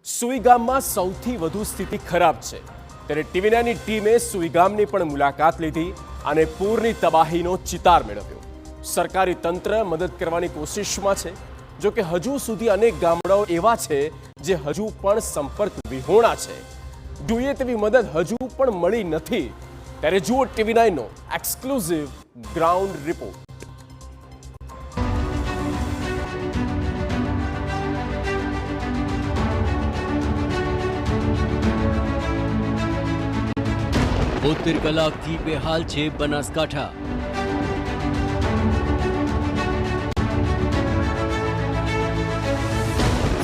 સુઈગામમાં સૌથી વધુ સ્થિતિ ખરાબ છે ત્યારે ટીવી9ની ટીમે સુઈગામની પણ મુલાકાત લીધી અને પૂરની તબાહીનો ચિતાર મેળવ્યો। સરકારી તંત્ર મદદ કરવાની કોશિશમાં છે, જો કે હજુ સુધી અનેક ગામડાઓ એવા છે જે હજુ પણ સંપર્ક વિહોણા છે। જોઈએ તેવી મદદ હજુ પણ મળી નથી। ત્યારે જુઓ ટીવી9નો એક્સક્લુઝિવ ગ્રાઉન્ડ રિપોર્ટ। બોતેર કલાકથી બેહાલ છે બનાસકાંઠા।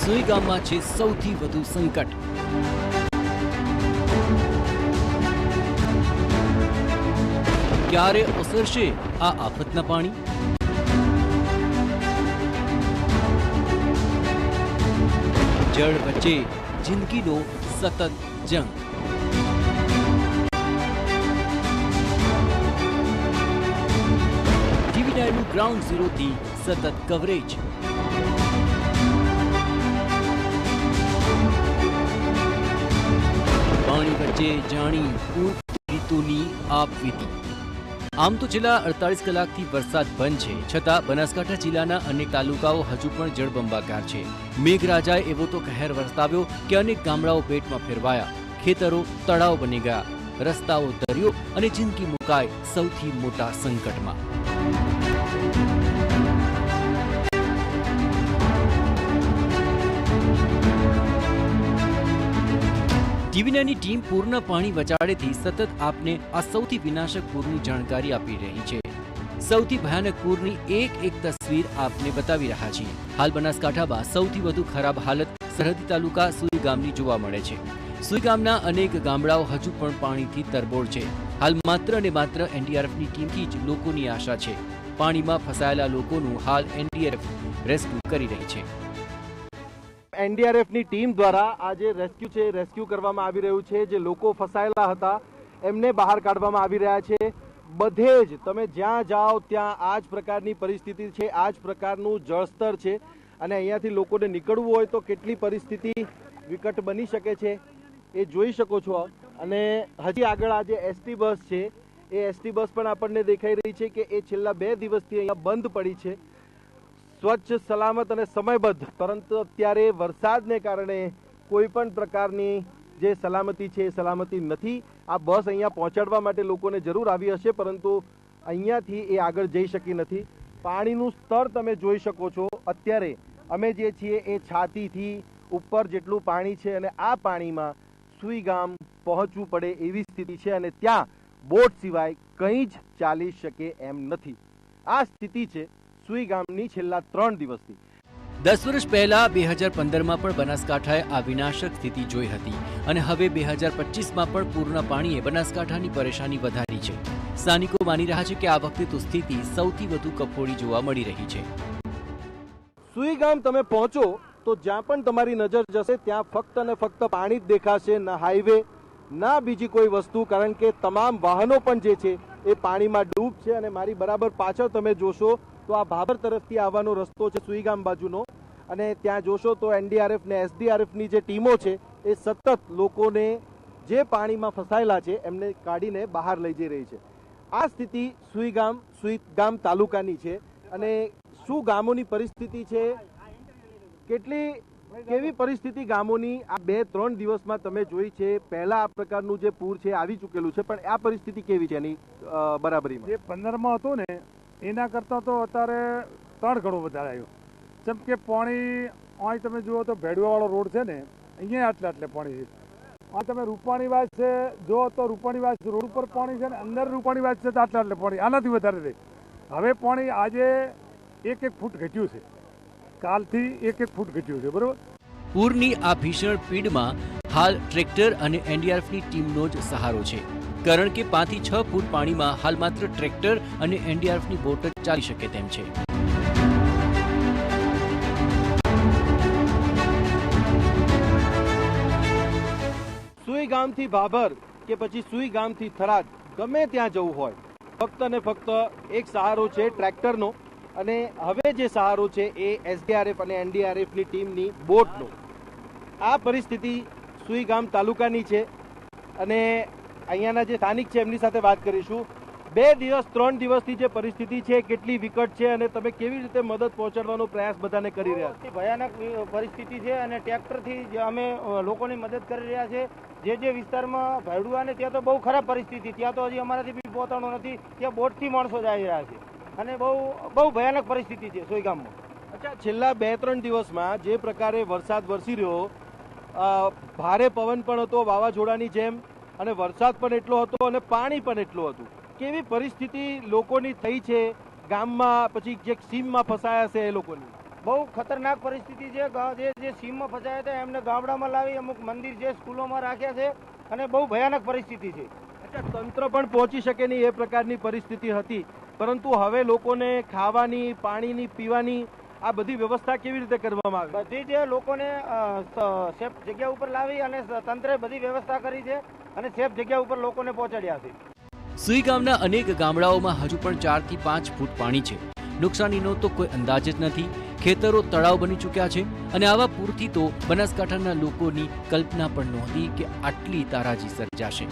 સુઈગામમાં છે સૌથી વધુ સંકટ। ક્યારે ઓસરશે આ આફતના પાણી? જળ વચ્ચે જિંદગીનો સતત જંગ। ટીવી9નું ગ્રાઉન્ડ ઝીરોથી સતત કવરેજ। પાણી વચ્ચે જાણી ઋતુની આપવીતી। આમ તો છેલ્લા 48 કલાકથી વરસાદ બંધ છે, છતાં બનાસકાંઠા જિલ્લાના અનેક તાલુકાઓ હજુ પણ જળબંબાકાર છે। મેઘરાજાએ એવો તો કહેર વરસાવ્યો કે અનેક ગામડાઓ બેટમાં ફેરવાયા, ખેતરો તળાવ બની ગયા, રસ્તાઓ દરિયો અને જિંદગી મુકાઈ સૌથી મોટા સંકટમાં। ટીવી9ની ટીમ પૂરના પાણી વચાળેથી સતત આપને આ સૌથી વિનાશક પૂરની જાણકારી આપી રહી છે। સૌથી ભયાનક પૂરની એક તસવીર આપને બતાવી રહ્યા છીએ। હાલ બનાસકાંઠામાં સૌથી વધુ ખરાબ હાલત સરહદી તાલુકા સુઈગામની જોવા મળે છે। સુઈગામના અનેક ગામડાઓ હજુ પણ પાણીથી તરબોળ છે। હાલ માત્ર અને માત્ર એનડીઆરએફની ટીમથી જ લોકોની આશા છે। પાણીમાં ફસાયેલા લોકોનું હાલ એનડીઆરએફ રેસ્ક્યુ કરી રહી છે। એનડીઆરએફની ટીમ દ્વારા આજે રેસ્ક્યુ કરવામાં આવી રહ્યું છે। જે લોકો ફસાયેલા હતા એમને બહાર કાઢવામાં આવી રહ્યા છે। બધે જ તમે જ્યાં જાઓ ત્યાં આ જ પ્રકારની પરિસ્થિતિ છે, આ જ પ્રકારનું જળસ્તર છે અને અહીંયાથી લોકોને નીકળવું હોય તો કેટલી પરિસ્થિતિ વિકટ બની શકે છે એ જોઈ શકો છો। અને હજી આગળ આજે એસટી બસ છે, એ એસટી બસ પણ આપણને દેખાઈ રહી છે કે એ છેલ્લા 2 દિવસથી અહીંયા બંધ પડી છે, સ્વચ્છ સલામત અને સમયબદ્ધ, પરંતુ અત્યારે વરસાદને કારણે કોઈ પણ પ્રકારની જે સલામતી છે એ સલામતી નથી। આ બસ અહીંયા પહોંચાડવા માટે લોકોને જરૂર આવી હશે, પરંતુ અહીંયાથી એ આગળ જઈ શકી નથી। પાણીનું સ્તર તમે જોઈ શકો છો। અત્યારે અમે જે છીએ એ છાતીથી ઉપર જેટલું પાણી છે અને આ પાણીમાં સુઈગામ પહોંચવું પડે એવી સ્થિતિ છે અને ત્યાં બોટ સિવાય કંઈ જ ચાલી શકે એમ નથી। આ સ્થિતિ છે સુઈગામની છેલ્લા 3 દિવસથી। 10 વર્ષ પહેલા 2015માં પણ બનાસકાંઠાએ આ વિનાશક સ્થિતિ જોઈ હતી અને હવે 2025માં પણ પૂરના પાણીએ બનાસકાંઠાની પરેશાની વધારી છે। સ્થાનિકો માની રહ્યા છે કે આ વખતે તો સ્થિતિ સૌથી વધુ કફોડી જોવા મળી રહી છે। સુઈગામ તમે પહોંચો તો જ્યાં પણ તમારી નજર જશે ત્યાં ફક્ત અને ફક્ત પાણી જ દેખાશે, ના હાઈવે ના બીજી કોઈ વસ્તુ, કારણ કે તમામ વાહનો પણ જે છે એ પાણીમાં ડૂબ છે। અને મારી બરાબર પાછળ તમે જોશો તો આ ભાભર તરફથી આવવાનો રસ્તો છે સુઈગામ બાજુનો, અને ત્યાં જોશો તો એનડીઆરએફ ને એસડીઆરએફની જે ટીમો છે એ સતત લોકોને જે પાણીમાં ફસાયેલા છે એમને કાઢીને બહાર લઈ જઈ રહી છે। આ સ્થિતિ સુઈગામ તાલુકાની છે અને શું ગામોની પરિસ્થિતિ છે, કેવી પરિસ્થિતિ ગામોની આ 2-3 દિવસમાં તમે જોઈ છે। પહેલા આ પ્રકારનું જે પૂર છે આવી ચૂકેલું છે, પણ આ પરિસ્થિતિ કેવી છે એની બરાબરીમાં? જે 15માં હતું ને એના કરતાં તો અત્યારે 3 ગણો વધારે આવ્યો। જેમ કે પાણી અહીં તમે જુઓ તો ભેડવાવાળો રોડ છે ને, અહીંયા આટલે પાણી છે। આ તમે રૂપાણીવાસ છે જો તો રૂપાણીવાસ રોડ ઉપર પાણી છે ને, અંદર રૂપાણીવાસ છે તો આટલે પાણી, આનાથી વધારે છે। હવે પાણી આજે 1-1 ફૂટ ઘટ્યું છે, કાલથી 1-1 ફૂટ ઘટ્યું છે, બરોબર। પૂરની આ ભીષણ પીડમાં હાલ ટ્રેક્ટર અને એનડીઆરએફની ટીમનો જ સહારો છે, કારણ કે 5 થી 6 ફૂટ પાણીમાં હાલ માત્ર ટ્રેક્ટર અને એનડીઆરએફની બોટ જ ચાલી શકે તેમ છે। સુઈગામથી ભાભર કે પછી સુઈગામથી થરાદ, ગમે ત્યાં જવું હોય ફક્ત અને ફક્ત એક સહારો છે ટ્રેક્ટરનો, અને હવે જે સહારો છે એ એસડીઆરએફ અને એનડીઆરએફની ટીમની બોટનો। આ પરિસ્થિતિ સુઈગામ તાલુકાની છે અને અહીંયાના જે સ્થાનિક છે એમની સાથે વાત કરીશું. 2 દિવસ 3 દિવસથી જે પરિસ્થિતિ છે કેટલી વિકટ છે અને તમે કેવી રીતે મદદ પહોંચાડવાનો પ્રયાસ બધાને કરી રહ્યા છો? ભયાનક પરિસ્થિતિ છે અને ટ્રેક્ટરથી અમે લોકોની મદદ કરી રહ્યા છે. જે વિસ્તારમાં ભેડુઆ ને ત્યાં તો બહુ ખરાબ પરિસ્થિતિ, ત્યાં તો હજી અમારાથી બી પહોંચવાનું નથી, ત્યાં બોટથી માણસો જઈ રહ્યા છે અને બહુ ભયાનક પરિસ્થિતિ છે સોઈગામમાં. અચ્છા, છેલ્લા 2-3 દિવસમાં જે પ્રકારે વરસાદ વરસી રહ્યો, ભારે પવન પણ હતો વાવાઝોડાની જેમ, અને વરસાદ પણ એટલો હતો અને પાણી પણ એટલું હતું, કેવી પરિસ્થિતિ લોકોની થઈ છે ગામમાં, પછી જે સીમમાં ફસાયા છે એ લોકોની? બહુ ખતરનાક પરિસ્થિતિ છે. જે સીમમાં ફસાયા હતા એમને ગામડામાં લાવી અમુક મંદિર છે, સ્કૂલોમાં રાખ્યા છે અને બહુ ભયાનક પરિસ્થિતિ છે. અચ્છા, તંત્ર પણ પહોંચી શકે નહીં એ પ્રકારની પરિસ્થિતિ હતી, પરંતુ હવે લોકોને ખાવાની, પાણીની, પીવાની આ બધી વ્યવસ્થા કેવી રીતે કરવામાં આવી? બધી જે લોકોને સેફ જગ્યા ઉપર લાવી અને તંત્રે બધી વ્યવસ્થા કરી છે અને સેફ જગ્યા ઉપર લોકોને પહોંચાડ્યા છે. સુઈ ગામના અનેક ગામડાઓમાં હજુ પણ 4 થી 5 ફૂટ પાણી છે. નુકસાનીનો તો કોઈ અંદાજ જ નથી. ખેતરો તળાવ બની ચૂક્યા છે અને આવા પૂરથી તો બનાસકાંઠાના લોકોની કલ્પના પણ નહોતી કે આટલી તારાજી સર્જાશે.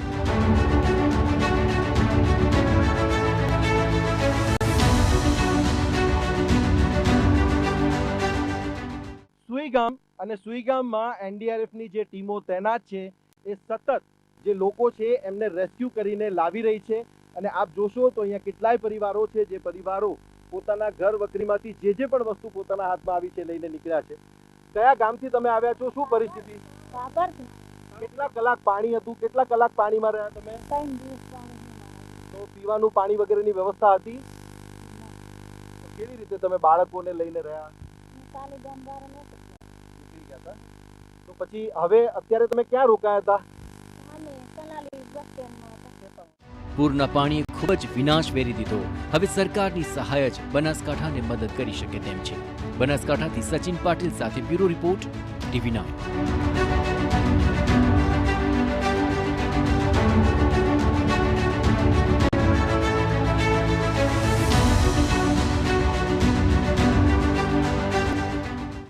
સુઈગામ અને સુઈગામમાં એનડીઆરએફની જે ટીમો તૈનાત છે એ સતત જે લોકો છે એમને રેસ્ક્યુ કરીને લાવી રહી છે. અને આપ જોશો તો અહીંયા કેટલાય પરિવારો છે, જે પરિવારો પોતાના ઘર વકરીમાંથી જે પણ વસ્તુ પોતાના હાથમાં આવી છે લઈને નીકળ્યા છે. કયા ગામથી તમે આવ્યા છો? શું પરિસ્થિતિ? કેટલા કલાક પાણી હતું? કેટલા કલાક પાણીમાં રહ્યા તમે? 3 દિવસ પાણી. તો પીવાનું પાણી વગેરેની વ્યવસ્થા હતી? કેવી રીતે તમે બાળકોને લઈને રહ્યા? નીકળી ગયા હતા. તો પછી હવે અત્યારે તમે ક્યાં રોકાયા હતા? પૂરના પાણીએ ખૂબ જ વિનાશ વેરી દીધો. હવે સરકારની સહાય જ બનાસકાંઠાને મદદ કરી શકે તેમ છે. બનાસકાંઠાથી સચિન પાટીલ સાથે બ્યુરો રિપોર્ટ, TV9.